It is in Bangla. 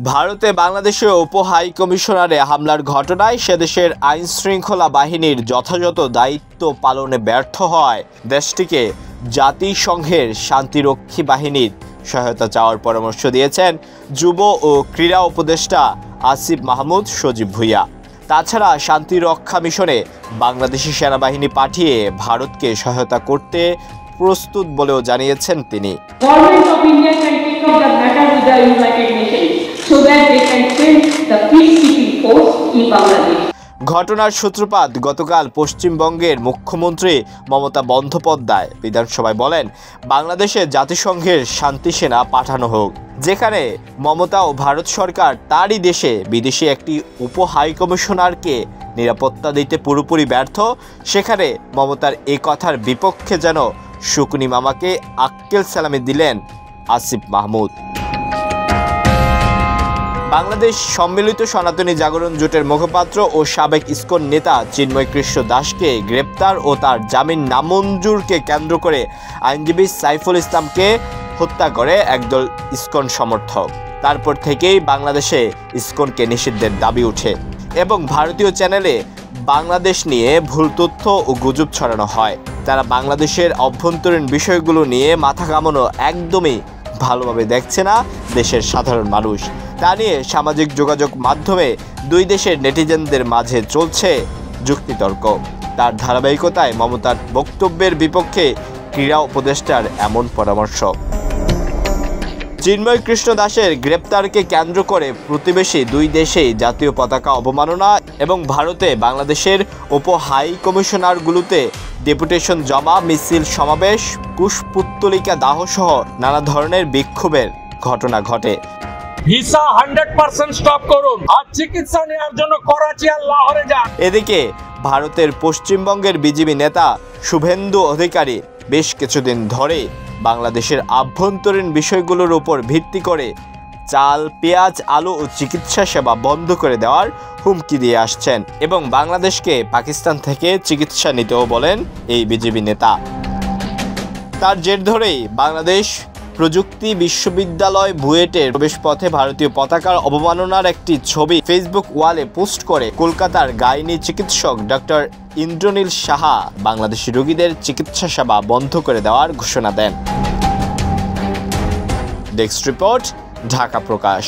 ভারতে বাংলাদেশে উপ হাই কমিশনারে হামলার ঘটনায় সেদেশের আইন শৃঙ্খলা বাহিনীর যথাযথ দায়িত্ব পালনে ব্যর্থ হয় দেশটিকে জাতিসংঘের শান্তিরক্ষী বাহিনীর সহায়তা চাওয়ার পরামর্শ দিয়েছেন যুব ও ক্রীড়া উপদেষ্টা আসিফ মাহমুদ সজীব ভুঁইয়া। তাছাড়া শান্তিরক্ষা মিশনে বাংলাদেশি সেনাবাহিনী পাঠিয়ে ভারতকে সহায়তা করতে প্রস্তুত বলেও জানিয়েছেন তিনি। ঘটনার সূত্রপাত গতকাল পশ্চিমবঙ্গের মুখ্যমন্ত্রী মমতা বন্দ্যোপাধ্যায় বিধানসভায় বলেন, বাংলাদেশে জাতিসংঘের শান্তি সেনা পাঠানো হোক। যেখানে মমতা ও ভারত সরকার তারই দেশে বিদেশি একটি উপ হাই কমিশনারকে নিরাপত্তা দিতে পুরোপুরি ব্যর্থ, সেখানে মমতার এ কথার বিপক্ষে যেন শুকনি মামাকে আক্কেল সালামি দিলেন আসিফ মাহমুদ। বাংলাদেশ সম্মিলিত সনাতনী জাগরণ জোটের মুখপাত্র ও সাবেক ইসকন নেতা চিন্ময় কৃষ্ণ দাসকে গ্রেপ্তার ও তার জামিন নামঞ্জুরকে কেন্দ্র করে আইনজীবী সাইফুল ইসলামকে হত্যা করে একদল ইসকন সমর্থক। তারপর থেকেই বাংলাদেশে ইসকনকে নিষিদ্ধের দাবি ওঠে এবং ভারতীয় চ্যানেলে বাংলাদেশ নিয়ে ভুল তথ্য ও গুজব ছড়ানো হয়। তারা বাংলাদেশের অভ্যন্তরীণ বিষয়গুলো নিয়ে মাথা ঘামানো একদমই ভালোভাবে দেখছে না দেশের সাধারণ মানুষ। তা নিয়ে সামাজিক যোগাযোগ মাধ্যমে দুই দেশের নেটিজেনদের মাঝে চলছে যুক্তিতর্ক। তার ধারাবাহিকতায় মমতার বক্তব্যের বিপক্ষে ক্রীড়া উপদেষ্টার এমন পরামর্শ। চিন্ময় কৃষ্ণ দাসের গ্রেপ্তারকে কেন্দ্র করে প্রতিবেশী দুই দেশেই জাতীয় পতাকা অবমাননা এবং ভারতে বাংলাদেশের উপ হাই কমিশনারগুলোতে ডেপুটেশন জমা, মিছিল সমাবেশ, কুশপুত্তলিকা দাহসহ নানা ধরনের বিক্ষোভের ঘটনা ঘটে। ভিসা 100% স্টপ করুন আর চিকিৎসা নেওয়ার জন্য করাচি আর লাহোরে যান। এদিকে ভারতের পশ্চিমবঙ্গের বিজেপি নেতা শুভেন্দু অধিকারী বেশ কিছুদিন ধরে বাংলাদেশের আভ্যন্তরীণ বিষয়গুলোর উপর ভিত্তি করে চাল, পেঁয়াজ, আলু ও চিকিৎসা সেবা বন্ধ করে দেওয়ার হুমকি দিয়ে আসছেন এবং বাংলাদেশকে পাকিস্তান থেকে চিকিৎসা নিতেও বলেন এই বিজেপি নেতা। তার জের ধরেই বাংলাদেশ প্রযুক্তি বিশ্ববিদ্যালয় বুয়েটের প্রবেশপথে ভারতীয় পতাকার অবমাননার একটি ছবি ফেসবুক ওয়ালে পোস্ট করে কলকাতার গাইনি চিকিৎসক ডক্টর ইন্দ্রনীল সাহা বাংলাদেশি রোগীদের চিকিৎসা সেবা বন্ধ করে দেওয়ার ঘোষণা দেন। ডেস্ক রিপোর্ট, ঢাকা প্রকাশ।